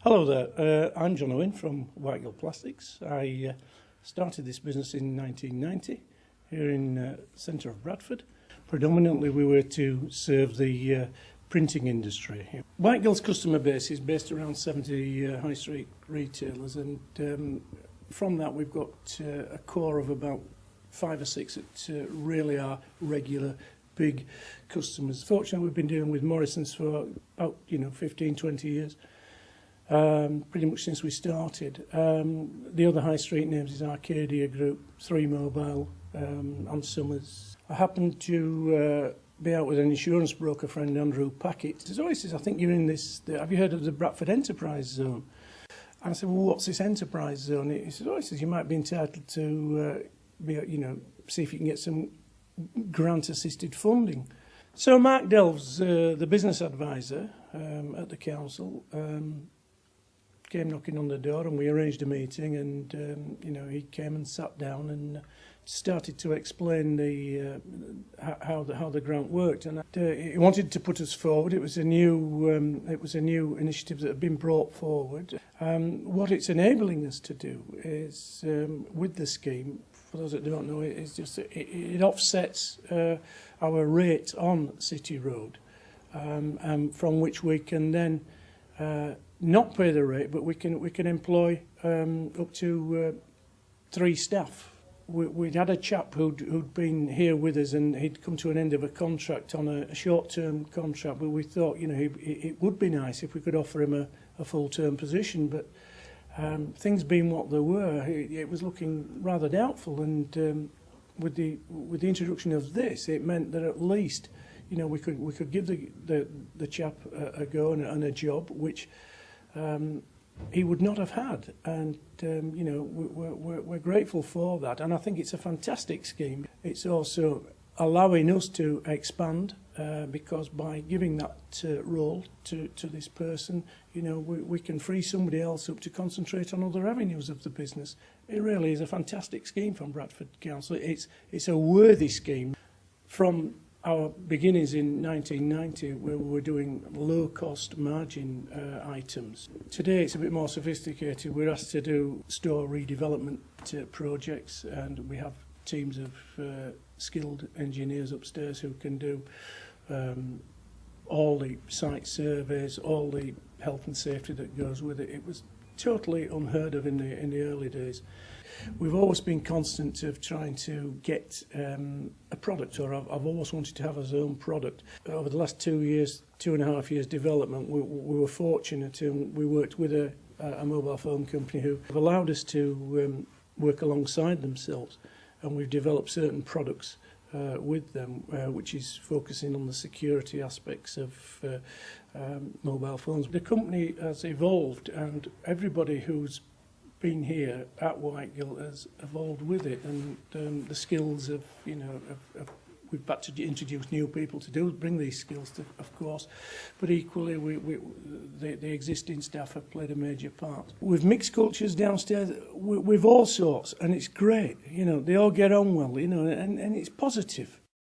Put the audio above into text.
Hello there, I'm John Owen from Whiteghyll Plastics. I started this business in 1990 here in the centre of Bradford. Predominantly we were to serve the printing industry. Whiteghyll's customer base is based around 70 high street retailers, and from that we've got a core of about 5 or 6 that really are regular big customers. Fortunately, we've been dealing with Morrison's for about 15, 20 years. Pretty much since we started. The other high street names is Arcadia Group, 3 Mobile, and Summers. I happened to be out with an insurance broker friend, Andrew Packett. He says, I think you're in this, have you heard of the Bradford Enterprise Zone? And I said, well, what's this Enterprise Zone? He says, you might be entitled to, see if you can get some grant-assisted funding. So Mark Delves, the business advisor at the council, came knocking on the door, and we arranged a meeting, and he came and sat down and started to explain how the grant worked, and he wanted to put us forward. It was a new initiative that had been brought forward. What it's enabling us to do is, with the scheme, for those that don't know, it offsets our rate on City Road, from which we can then not pay the rate, but we can employ up to 3 staff. We'd had a chap who'd been here with us, and he'd come to an end of a contract on a short-term contract, but we thought, it would be nice if we could offer him a full-term position, but things being what they were, it was looking rather doubtful, and with the introduction of this, it meant that at least we could give the chap a go and a job which he would not have had, and we're grateful for that, and I think it's a fantastic scheme. It's also allowing us to expand, because by giving that role to this person, we can free somebody else up to concentrate on other avenues of the business. It really is a fantastic scheme from Bradford Council. It's a worthy scheme. From our beginnings in 1990, where we were doing low-cost margin items. Today it's a bit more sophisticated. We're asked to do store redevelopment projects, and we have teams of skilled engineers upstairs who can do all the site surveys, all the health and safety that goes with it. It was totally unheard of in the early days. We've always been constant of trying to get a product, or I've always wanted to have our own product. Over the last 2.5 years development, we were fortunate, and we worked with a mobile phone company who have allowed us to work alongside themselves, and we've developed certain products with them, which is focusing on the security aspects of mobile phones. The company has evolved, and everybody who's been here at Whiteghyll has evolved with it, and the skills of we've had to introduce new people to bring these skills to, of course, but equally the existing staff have played a major part. With mixed cultures downstairs, with all sorts, and it's great. They all get on well, and it's positive.